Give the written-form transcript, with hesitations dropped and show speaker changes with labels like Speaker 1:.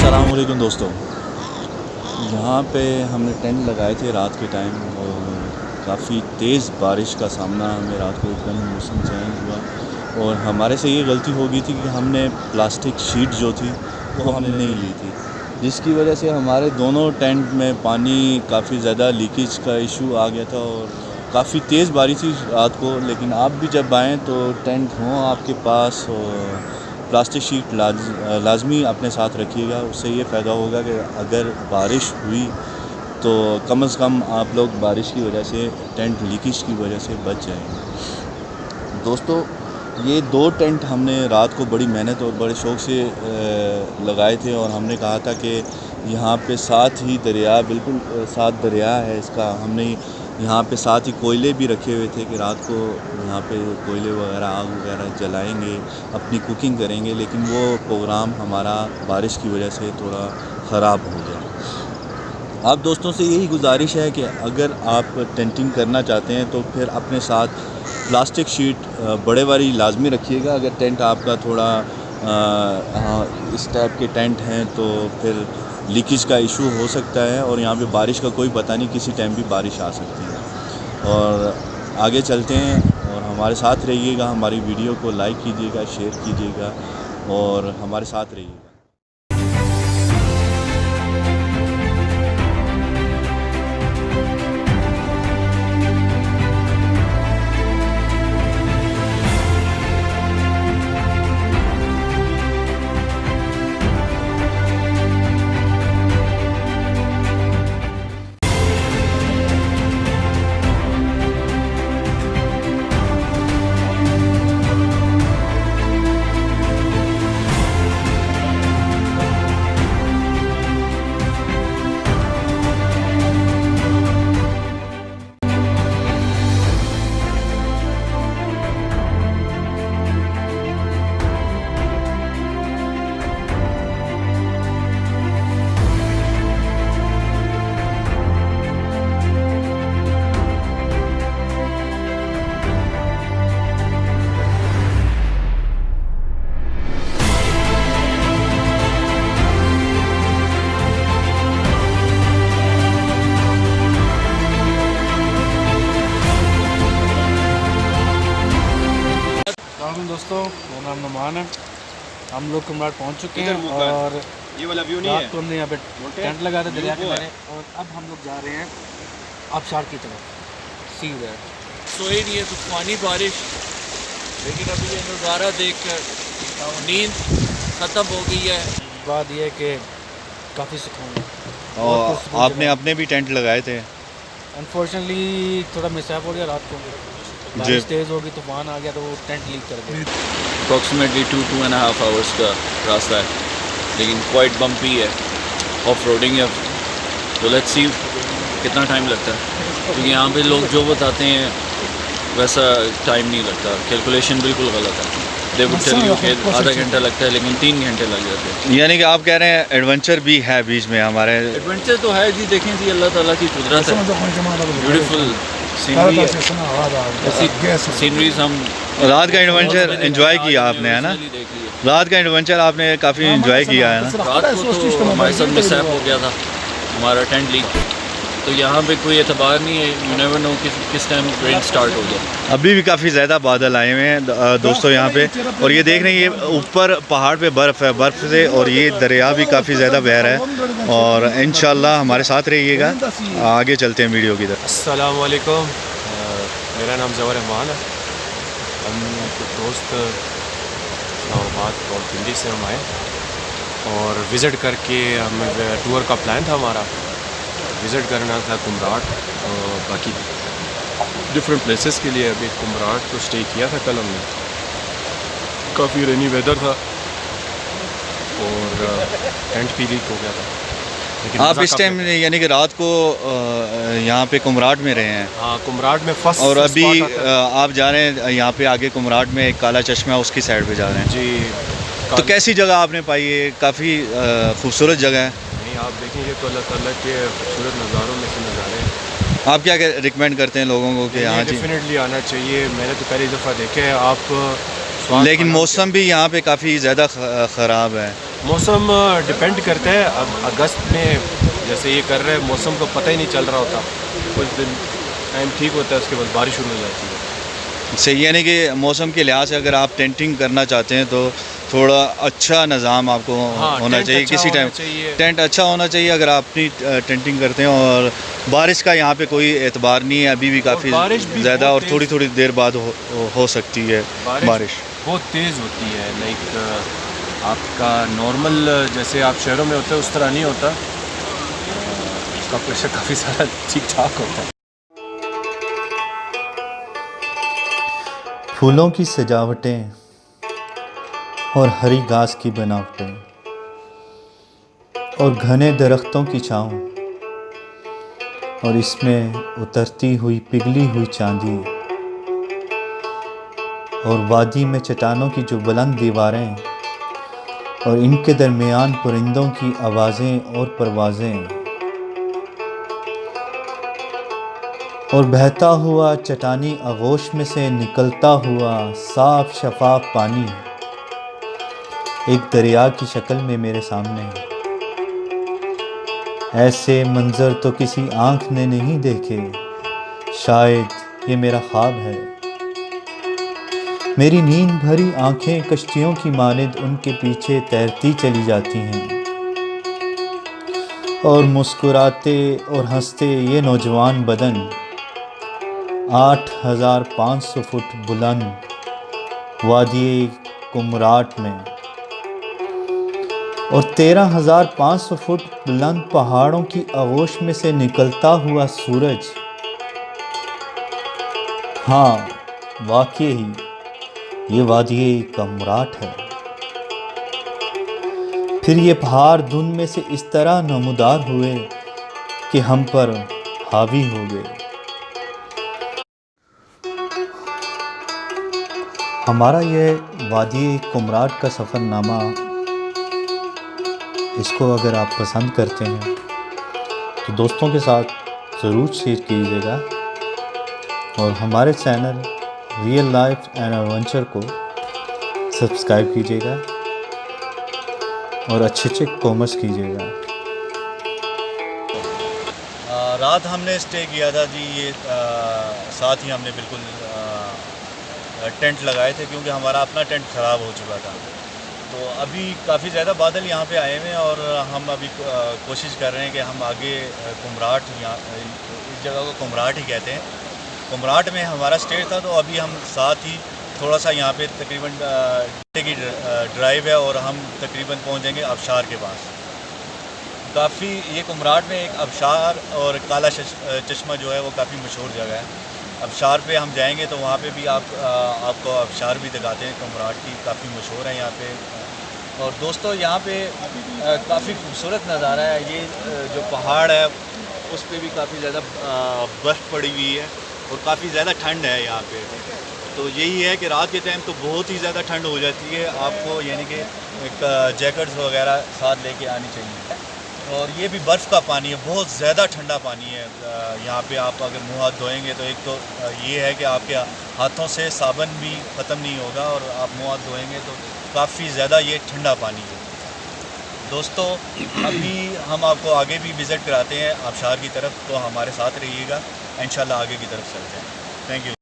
Speaker 1: अस्सलाम वालेकुम दोस्तों, यहाँ पे हमने टेंट लगाए थे रात के टाइम और काफ़ी तेज़ बारिश का सामना हमें रात को एकदम मौसम चेंज हुआ और हमारे से ये गलती हो गई थी कि हमने प्लास्टिक शीट जो थी वो हमने नहीं ली थी, जिसकी वजह से हमारे दोनों टेंट में पानी काफ़ी ज़्यादा लीकेज का इशू आ गया था और काफ़ी तेज़ बारिश थी रात को। लेकिन आप भी जब आएँ तो टेंट हों आपके पास और प्लास्टिक शीट लाजमी अपने साथ रखिएगा। उससे ये फ़ायदा होगा कि अगर बारिश हुई तो कम से कम आप लोग बारिश की वजह से टेंट लीकेज की वजह से बच जाएंगे। दोस्तों, ये 2 टेंट हमने रात को बड़ी मेहनत और बड़े शौक़ से लगाए थे और हमने कहा था कि यहाँ पे साथ ही दरिया, बिल्कुल साथ दरिया है इसका। हमने यहाँ पे साथ ही कोयले भी रखे हुए थे कि रात को यहाँ पे कोयले वगैरह, आग वगैरह जलाएंगे, अपनी कुकिंग करेंगे। लेकिन वो प्रोग्राम हमारा बारिश की वजह से थोड़ा ख़राब हो गया। आप दोस्तों से यही गुजारिश है कि अगर आप टेंटिंग करना चाहते हैं तो फिर अपने साथ प्लास्टिक शीट बड़े वाली लाजमी रखिएगा। अगर टेंट आपका थोड़ा इस टाइप के टेंट हैं तो फिर लीकेज का इशू हो सकता है और यहाँ पे बारिश का कोई पता नहीं, किसी टाइम भी बारिश आ सकती है। और आगे चलते हैं और हमारे साथ रहिएगा, हमारी वीडियो को लाइक कीजिएगा, शेयर कीजिएगा और हमारे साथ रहिएगा।
Speaker 2: दोस्तों, मेरा नाम नुमान है। हम लोग कुमराट पहुंच चुके हैं और
Speaker 3: ये वाला व्यू नहीं है।
Speaker 2: रात को हमने यहाँ पे टेंट लगा था दरिया किनारे और अब हम लोग जा रहे हैं आबशार की तरफ। सी देयर।
Speaker 4: सोई नहीं है तूफानी बारिश, लेकिन अभी ये नज़ारा देखकर नींद ख़त्म हो गई है।
Speaker 2: बात यह है कि काफ़ी सुकून है।
Speaker 1: और आपने अपने भी टेंट लगाए थे?
Speaker 2: अनफॉर्चुनेटली थोड़ा मिसहैप हो गया रात को, बारिश तेज़ होगी, तूफान आ गया तो वो टेंट लीक कर गया।
Speaker 4: अप्रॉक्सीमेटली 2-2.5 आवर्स का रास्ता है, लेकिन क्वाइट बम्पी है, ऑफ रोडिंग है। तो लेट्स सी कितना टाइम लगता है, क्योंकि यहाँ पे लोग जो बताते हैं वैसा टाइम नहीं लगता। कैलकुलेशन बिल्कुल गलत है। दे वुड टेल यू कि आधा घंटा लगता है, लेकिन 3 घंटे लग जाते हैं।
Speaker 1: यानी कि आप कह रहे हैं एडवेंचर भी है बीच में हमारे?
Speaker 4: एडवेंचर तो है जी, देखें जी, अल्लाह ताला की कुदरत है। ब्यूटीफुल सीनरी है, सीनरीज हम
Speaker 1: रात का एडवेंचर एंजॉय किया आपने, है ना? रात का एडवेंचर आपने काफ़ी एंजॉय किया है ना?
Speaker 4: रात को तो हमारे साथ मिसहैप हो गया था, हमारा टेंट लीक। तो यहाँ पे कोई एतबार नहीं है, यू नेवर नो किस टाइम रेन स्टार्ट हो गया।
Speaker 1: अभी भी काफ़ी ज़्यादा बादल आए हुए हैं दोस्तों यहाँ पे, और ये देख रहे हैं ये ऊपर पहाड़ पे बर्फ़ है, बर्फ़ से, और ये दरिया भी काफ़ी ज़्यादा बह रहा है। और इंशाल्लाह हमारे साथ रहिएगा, आगे चलते हैं वीडियो की तरफ।
Speaker 3: अस्सलाम वालेकुम, मेरा नाम ज़वर रहमान है। हम कुछ दोस्त इस्लामाबाद और दिल्ली से हम आए और विज़िट करके हमें टूर का प्लान था हमारा। विज़िट करना था कुमराट और बाकी डिफरेंट प्लेसेस के लिए। अभी कुमराट तो स्टे किया था कल हमने, काफ़ी रेनी वेदर था और टेंट भी लीक हो गया था। लेकिन
Speaker 1: आप इस टाइम यानी कि रात को यहाँ पे कुमराट में रहे हैं?
Speaker 3: हाँ, कुमराट में फर्स्ट।
Speaker 1: और अभी आप जा रहे हैं यहाँ पे आगे कुमराट में एक काला चश्मा, उसकी साइड पे जा रहे हैं
Speaker 3: जी।
Speaker 1: तो कैसी जगह आपने पाई है? काफ़ी खूबसूरत जगह है।
Speaker 3: नहीं, आप देखेंगे तो अल्लाह ताला के खूबसूरत नज़ारों में से नज़ारे हैं।
Speaker 1: आप क्या रिकमेंड करते हैं लोगों को कि यहाँ
Speaker 3: डेफिनेटली आना चाहिए? मैंने तो पहली दफ़ा देखे हैं। आप
Speaker 1: लेकिन मौसम भी यहाँ पे काफ़ी ज़्यादा ख़राब है।
Speaker 3: मौसम डिपेंड करता है। अब अगस्त में जैसे ये कर रहे हैं, मौसम को पता ही नहीं चल रहा होता, कुछ दिन टाइम ठीक होता है, उसके बाद बारिश शुरू हो जाती है।
Speaker 1: सही, यानी कि मौसम के लिहाज से अगर आप टेंटिंग करना चाहते हैं तो थोड़ा अच्छा निज़ाम आपको होना
Speaker 3: टेंट
Speaker 1: चाहिए।
Speaker 3: अच्छा
Speaker 1: किसी
Speaker 3: होना
Speaker 1: टाइम
Speaker 3: चाहिए।
Speaker 1: टेंट अच्छा होना चाहिए अगर आप अपनी टेंटिंग करते हैं। और बारिश का यहाँ पे कोई एतबार नहीं है, अभी भी काफ़ी
Speaker 3: बारिश भी
Speaker 1: ज़्यादा
Speaker 3: बहुत
Speaker 1: और
Speaker 3: तेज़-
Speaker 1: थोड़ी थोड़ी देर बाद हो सकती है बारिश।
Speaker 3: बहुत तेज़ होती है, लाइक आपका नॉर्मल जैसे आप शहरों में होते हैं उस तरह नहीं होता, उसका प्रेशर काफ़ी सारा ठीक ठाक होता है।
Speaker 5: फूलों की सजावटें और हरी घास की बनावटें और घने दरख्तों की छाँव और इसमें उतरती हुई पिघली हुई चांदी और वादी में चट्टानों की जो बुलंद दीवारें और इनके दरमियान परिंदों की आवाज़ें और परवाज़ें और बहता हुआ चट्टानी आगोश में से निकलता हुआ साफ शफाफ पानी एक दरिया की शक्ल में मेरे सामने है। ऐसे मंजर तो किसी आँख ने नहीं देखे, शायद ये मेरा ख्वाब है। मेरी नींद भरी आंखें कश्तियों की मानिंद उनके पीछे तैरती चली जाती हैं और मुस्कुराते और हंसते ये नौजवान बदन 8500 फुट बुलंद वादी कुमराट में और 13500 फुट बुलंद पहाड़ों की आगोश में से निकलता हुआ सूरज, हाँ वाकई ही ये वादी कुमराट है। फिर ये पहाड़ धुंध में से इस तरह नमूदार हुए कि हम पर हावी हो गए। हमारा ये वादी कुमराट का सफ़रनामा, इसको अगर आप पसंद करते हैं तो दोस्तों के साथ ज़रूर शेयर कीजिएगा और हमारे channel real life and adventure को सब्सक्राइब कीजिएगा और अच्छे अच्छे कॉमेंट्स कीजिएगा।
Speaker 1: रात हमने स्टे किया था जी, ये साथ ही हमने बिल्कुल टेंट लगाए थे क्योंकि हमारा अपना टेंट ख़राब हो चुका था। तो अभी काफ़ी ज़्यादा बादल यहाँ पे आए हुए हैं और हम अभी कोशिश कर रहे हैं कि हम आगे कुमराट, यहाँ इस जगह को कुमराट ही कहते हैं, कुमराट में हमारा स्टे था। तो अभी हम साथ ही थोड़ा सा यहाँ पे तकरीबन घंटे की ड्राइव है और हम तकरीबन पहुँच जाएंगे आबशार के पास। काफ़ी ये कुमराट में एक आबशार और काला चश्मा जो है वो काफ़ी मशहूर जगह है। आबशार पे हम जाएंगे तो वहाँ पे भी आपको आबशार भी दिखाते हैं, कुमराट की काफ़ी मशहूर है यहाँ पे। और दोस्तों यहाँ पे काफ़ी खूबसूरत नज़ारा है। ये जो पहाड़ है उस पे भी काफ़ी ज़्यादा बर्फ़ पड़ी हुई है और काफ़ी ज़्यादा ठंड है यहाँ पे। तो यही है कि रात के टाइम तो बहुत ही ज़्यादा ठंड हो जाती है, आपको यानी कि एक जैकेट्स वगैरह साथ लेके आनी चाहिए। और ये भी बर्फ़ का पानी है, बहुत ज़्यादा ठंडा पानी है। यहाँ पे आप अगर मुँह हाथ धोएंगे तो एक तो ये है कि आपके हाथों से साबुन भी ख़त्म नहीं होगा और आप मुँह हाथ धोएंगे तो काफ़ी ज़्यादा ये ठंडा पानी है। दोस्तों अभी हम आपको आगे भी विज़िट कराते हैं आबशार की तरफ, तो हमारे साथ रहिएगा, इंशाल्लाह आगे की तरफ चलते हैं। Thank you.